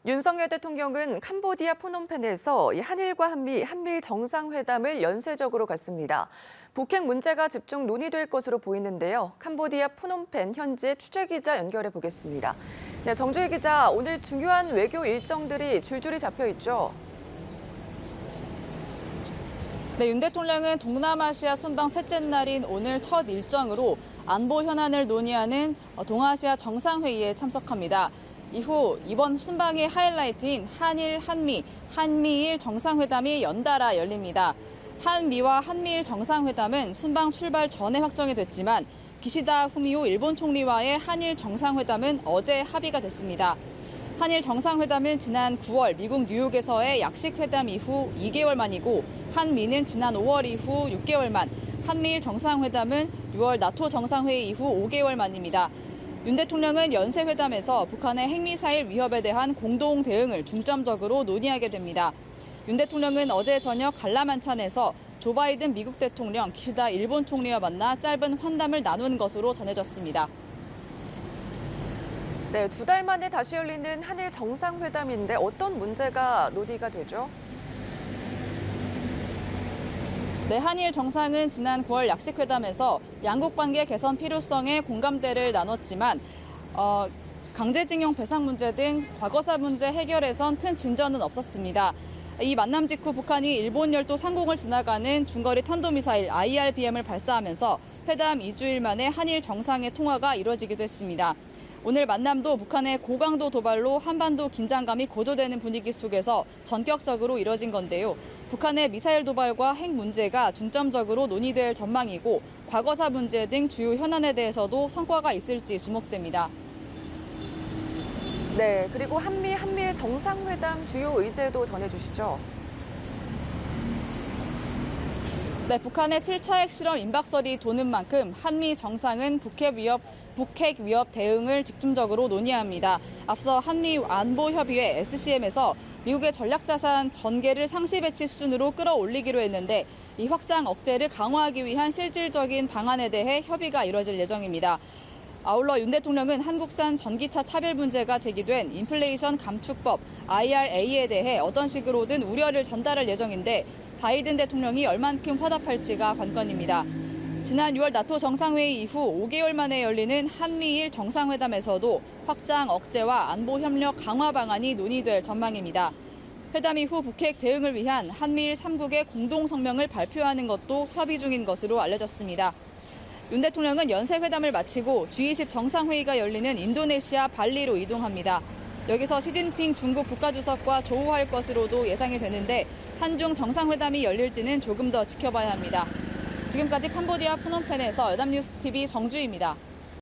윤석열 대통령은 캄보디아 프놈펜에서 한일과 한미 정상회담을 연쇄적으로 갖습니다. 북핵 문제가 집중 논의될 것으로 보이는데요. 캄보디아 프놈펜 현지 취재기자 연결해 보겠습니다. 네, 정주희 기자, 오늘 중요한 외교 일정들이 줄줄이 잡혀 있죠. 네, 윤 대통령은 동남아시아 순방 셋째 날인 오늘 첫 일정으로 안보 현안을 논의하는 동아시아 정상회의에 참석합니다. 이후 이번 순방의 하이라이트인 한일, 한미일 정상회담이 연달아 열립니다. 한미와 한미일 정상회담은 순방 출발 전에 확정이 됐지만 기시다 후미오 일본 총리와의 한일 정상회담은 어제 합의가 됐습니다. 한일 정상회담은 지난 9월 미국 뉴욕에서의 약식회담 이후 2개월 만이고 한미는 지난 5월 이후 6개월 만, 한미일 정상회담은 6월 나토 정상회의 이후 5개월 만입니다. 윤 대통령은 연쇄회담에서 북한의 핵미사일 위협에 대한 공동 대응을 중점적으로 논의하게 됩니다. 윤 대통령은 어제 저녁 관람한찬에서 조 바이든 미국 대통령, 기시다 일본 총리와 만나 짧은 환담을 나눈 것으로 전해졌습니다. 네, 2달 만에 다시 열리는 한일 정상회담인데 어떤 문제가 논의가 되죠? 네, 한일 정상은 지난 9월 약식회담에서 양국 관계 개선 필요성에 공감대를 나눴지만 강제징용 배상 문제 등 과거사 문제 해결에선 큰 진전은 없었습니다. 이 만남 직후 북한이 일본 열도 상공을 지나가는 중거리 탄도미사일 IRBM을 발사하면서 회담 2주일 만에 한일 정상의 통화가 이뤄지기도 했습니다. 오늘 만남도 북한의 고강도 도발로 한반도 긴장감이 고조되는 분위기 속에서 전격적으로 이뤄진 건데요. 북한의 미사일 도발과 핵 문제가 중점적으로 논의될 전망이고 과거사 문제 등 주요 현안에 대해서도 성과가 있을지 주목됩니다. 네, 그리고 한미일 정상회담 주요 의제도 전해주시죠. 네, 북한의 7차 핵실험 임박설이 도는 만큼 한미 정상은 북핵 위협 대응을 집중적으로 논의합니다. 앞서 한미 안보협의회 SCM에서 미국의 전략자산 전개를 상시 배치 수준으로 끌어올리기로 했는데 이 확장 억제를 강화하기 위한 실질적인 방안에 대해 협의가 이뤄질 예정입니다. 아울러 윤 대통령은 한국산 전기차 차별 문제가 제기된 인플레이션 감축법 IRA에 대해 어떤 식으로든 우려를 전달할 예정인데 바이든 대통령이 얼만큼 화답할지가 관건입니다. 지난 6월 나토 정상회의 이후 5개월 만에 열리는 한미일 정상회담에서도 확장 억제와 안보 협력 강화 방안이 논의될 전망입니다. 회담 이후 북핵 대응을 위한 한미일 3국의 공동 성명을 발표하는 것도 협의 중인 것으로 알려졌습니다. 윤 대통령은 연쇄회담을 마치고 G20 정상회의가 열리는 인도네시아 발리로 이동합니다. 여기서 시진핑 중국 국가주석과 조우할 것으로도 예상이 되는데 한중 정상회담이 열릴지는 조금 더 지켜봐야 합니다. 지금까지 캄보디아 프놈펜에서 여담뉴스TV 정주희입니다.